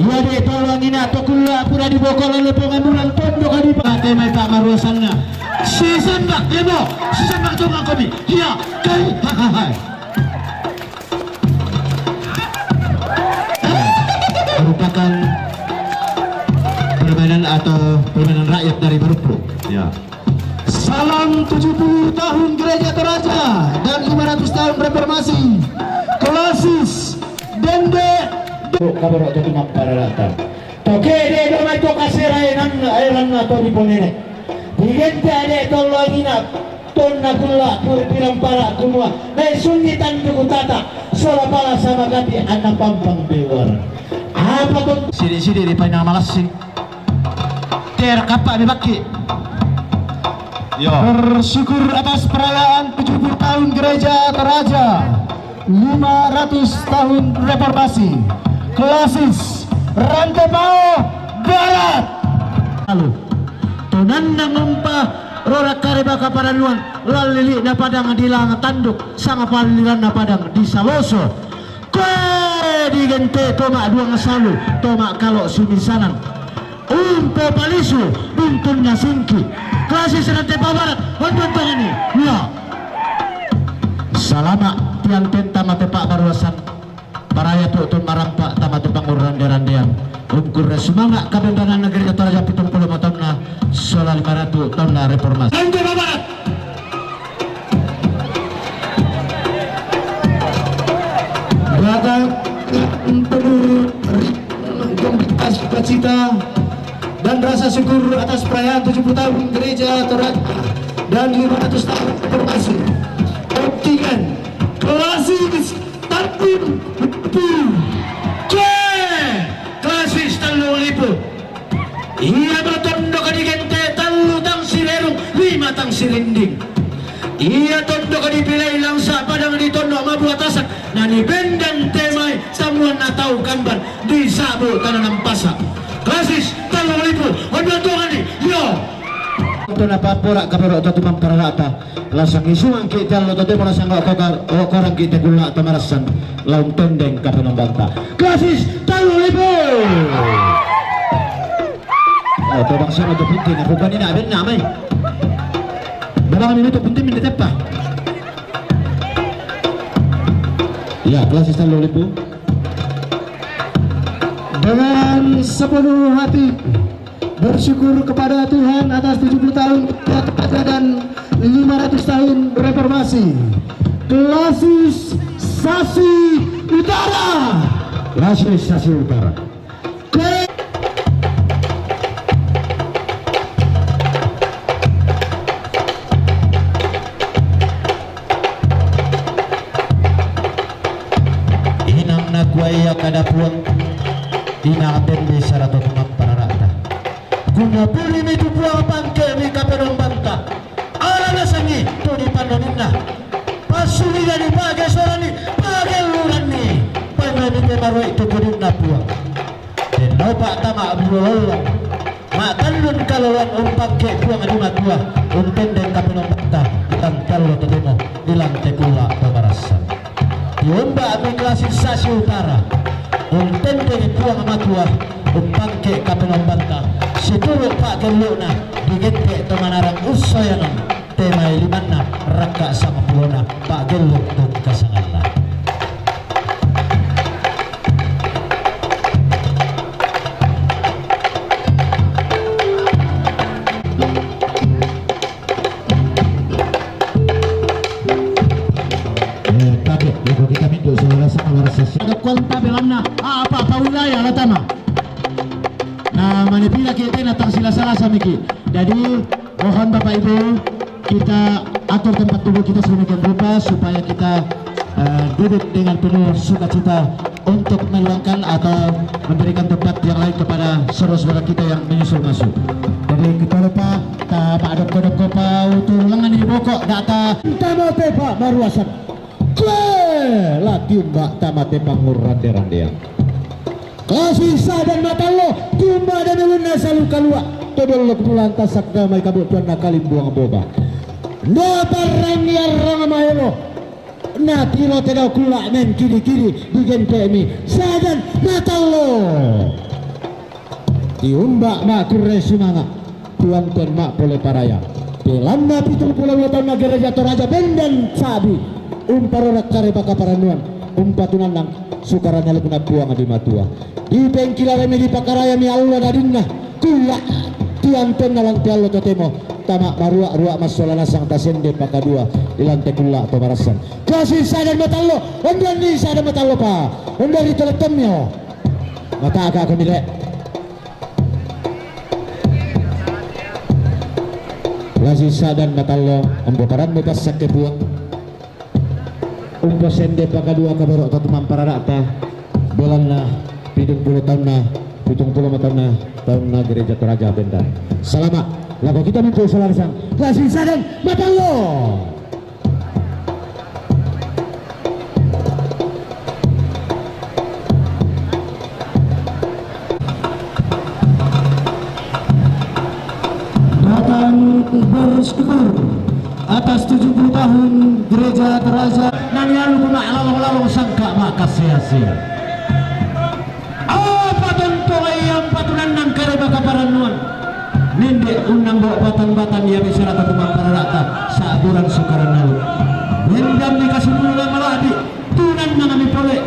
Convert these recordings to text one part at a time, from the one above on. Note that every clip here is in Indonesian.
Iya deh tolong ini atau kula pura dibokol oleh pengamuran tondo kali pak temai pak maruasannya si sembak tuh nggak kopi iya kai hahaha merupakan permainan atau permainan rakyat dari Maroko ya. Salam 70 tahun Gereja Toraja dan 500 tahun Reformasi Klasis Dende kabar waktu itu para rata. Oke deh domai to kasir airan na to di ponene. Digente ade to lagina ton na kula pur pirang para kumua. Dai sunnitan tu tata sola pala sama gati anak pampang bewar. Apa to sidi di panjang malasing. Ter kapa ni baki. Yo. Bersyukur atas perayaan 70 tahun Gereja Toraja. 500 tahun Reformasi. Klasis Rantepao Barat lalu tunan nampa rora kareba kaparaluan lalili na padang dilang tanduk sang paliran na padang di Saloso kue digente toma dua ngasalu toma kalau sumisanan umpo palisu buntunnya singki Klasis Rantepao Barat untuk ini ya salama tiang tenta mate pak baruasan paraya tuh marampak tamat panguran derandean ukur semangat kabembangan negeri Toraja 70 tahunna soal 500 tahunna reformasi Rantepao Barat belakang penuh cita dan rasa syukur atas perayaan 70 tahun Gereja Toraja dan 500 tahun reformasi optikan Klasis Tanpin Klasis Talu Lipo iya bertondo kadigente talu tang silerung 5 tang silinding iya tondo kadipilai langsa padang di tondo mabu atasan nani bendang temai tamuan natau kamban di sabu tanah nampasa Klasis Talu Lipo ondo tongani yo to na papora kabero to tumang parata lasang isuang kita lo to mo sang korang kita gula tamarasan laung tendeng ka penambanta Klasis Talu Lipo to bangsa mo to pinti na kuban ina ben namay berapa minuto pinti min tepa ya Klasis Talu Lipo dengan sepenuh hati bersyukur kepada Tuhan atas 70 tahun Toraja dan 500 tahun reformasi Klasis Sasi Utara Klasis Sasi Utara inang nakuaya kada puang inaaten bisa rato tumampararata guna puri mi tupuang pangke mi kaperong banta ala nasangi to di panonina pasuli dari page sorani page lurani pamani te maroi to kudin na puang den no pak tama abulolo ma talun kalawan pangke puang aduna tua tendeng kaperong banta ikan kalo to demo dilante kula pamarasan diomba mi Klasis Sasi Utara tendeng puang amatua pangke kaperong banta situro pak geluna digete temanarang usayanan temai limanna raka sama pulona pak gelo dong kasangalla tapi ibu kita minta saudara sama rasa ada kuanta belamna apa wilayah latama nah manipila kita natang sila-sala miki jadi mohon Bapak Ibu kita atur tempat tubuh kita sedemikian rupa supaya kita duduk dengan penuh sukacita untuk meluangkan atau memberikan tempat yang lain kepada saudara-saudara kita yang menyusul masuk. Jadi kita lupa tak ada kodok pau tulangan di bokok data tamate Pak Maruasan lagi mbak tamate panguran derandean Klasis dan matalo tumba dan uluna salu kalua todol kepulan tasak damai kabut tuan nakalim buang boba no parang yarang mahelo na tilo tedau kula men kiri-kiri digen PMI sadan matalo diumbak mak kurre sumanga tuan ten mak pole paraya pelanda pitung pulau watan negara jatuh raja bendan sabi umparorak kare baka paranuan umpatunan nang sukaranya lekuna buang adi matua di pengkila remi di pakaraya mi Allah dadinna kula tuan ten nalang pialo totemo tamak marua ruak masolana sang tasende pakadua di lantai kula atau marasan kasih sadar matalo ondan ni sadar matalo pa ondan di teletemnya mata agak kami dek kasih sadar matalo ambokaran betas sakit buang umpo sende pakadua kabarok atau mampara rata belanna 70 tahun na 70 tahun na tahun na gereja Toraja Benda selamat lagu kita muncul selarsang kasih sadar matalo bersyukur atas 70 tahun gereja Toraja dan lalu kuna lalu sangka maka sia-sia apa tentu yang patunan nang kare baka paranuan ninde unang bawa batang-batang ya bisa rata tumang para rata saaburan sukaran lalu bendam di kasumula maladi tunan nangami pole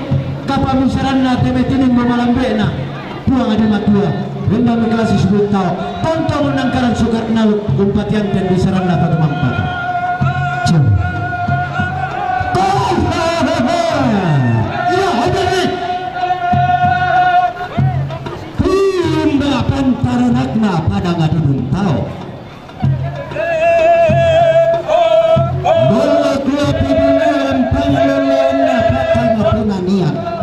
kapamisaran na temetinin mamalambena puang adi matua benda megasi sebut tahu tonton menangkaran sukar nalut umpat yang dan bisaran dapat mampat jom ya hadir nih himba pantara nakna pada ngadunun tahu bola dua pidulan pangalulan patang penanian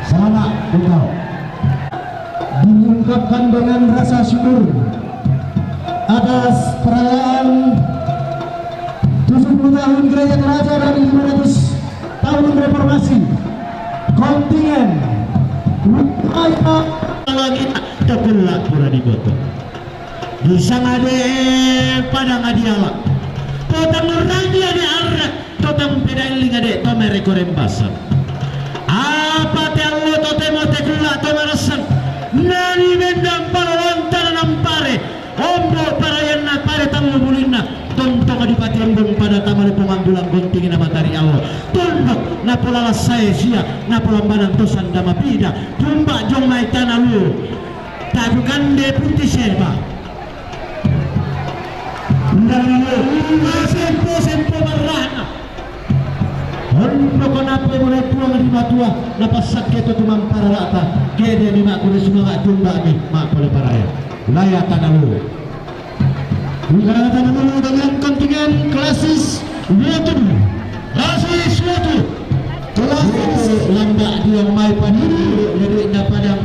selamat untuk diungkapkan dengan rasa syukur atas perayaan 70 tahun gereja Toraja dan 500 tahun reformasi kontingen Raya lagi tergelak pura di boto bisa ngade pada ngadiala totam nurang dia di arah totam pedaling ngade tomere korembasan apa tello totemo tegula tomarasan nani bendam para lantaran ampare ombo para yang na pare tamu bulinna tontong adipati embong pada taman pemanggulang gontingin matahari Allah tondok na pola saya sia na pola banan tosan dama pida tumba jong mai tanalu tadu gande putih serba sempo marrana Honno konape mulai puang di matua napasak keto tumang para rata kede ni mak kulis mga tumba ni mak pole paraya laya tanalu wilayah tanalu dengan kontingen klasis Wetu klasis Wetu klasis lambak dia mai padiri jadi dapadang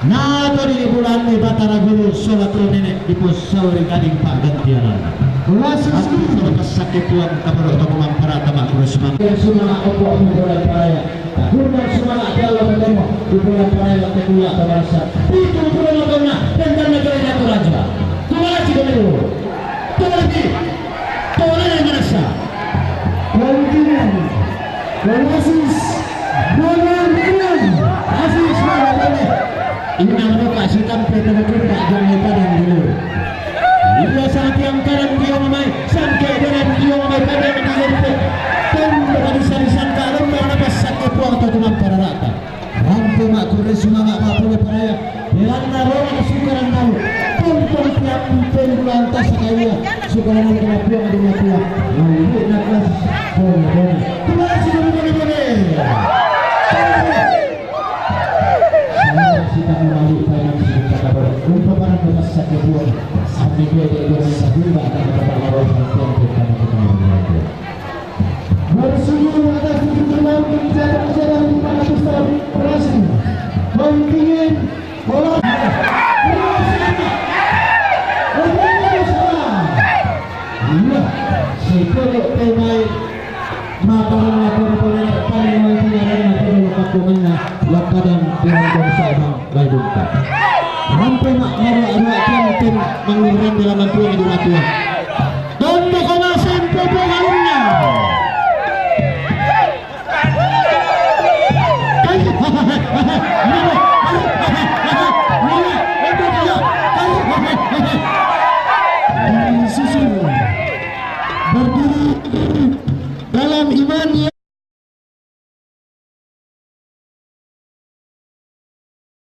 nato di bulan ni batara guru sholat nenek di pos sauri gading pak gantianan klasis lepas sakit tuan kapal atau para tamak kurus semangat semua opo mulai paraya guna semangat dalam bertemu di bulan paraya lantai kuliah atau rasa itu bulan logona dan negara jatuh raja kemana sih dulu kemana yang merasa kontingen klasis bulan asis mana ini namanya kasih tampil dengan kita jangan padang dulu dia saat yang kanan dia memai sampai dengan dia memai pada menjadi tembak di sarisan kalau mana sakit puang atau tumang para rata rampu mak kuris semangat mak boleh paraya belanda roh kesukaran saya suka naman kinapiang di napiang. Lalu naklas bon. Tuloy si Bone. Saya kita kembali pada sini kabar. Untuk para pemirsa kedua, sampai dia sa Bimba akan berlawan dengan kita kita. Bersungguh atas pertemuan pembicaraan di mana Ustaz Rasim kontingen bola sekolah pemain makanan boleh paling mengajar materi pakungannya lakadan dengan bersama Baidunta sampai mak ada tim mengirim dalam mantuan di matian dan bukanlah sampai pengalunnya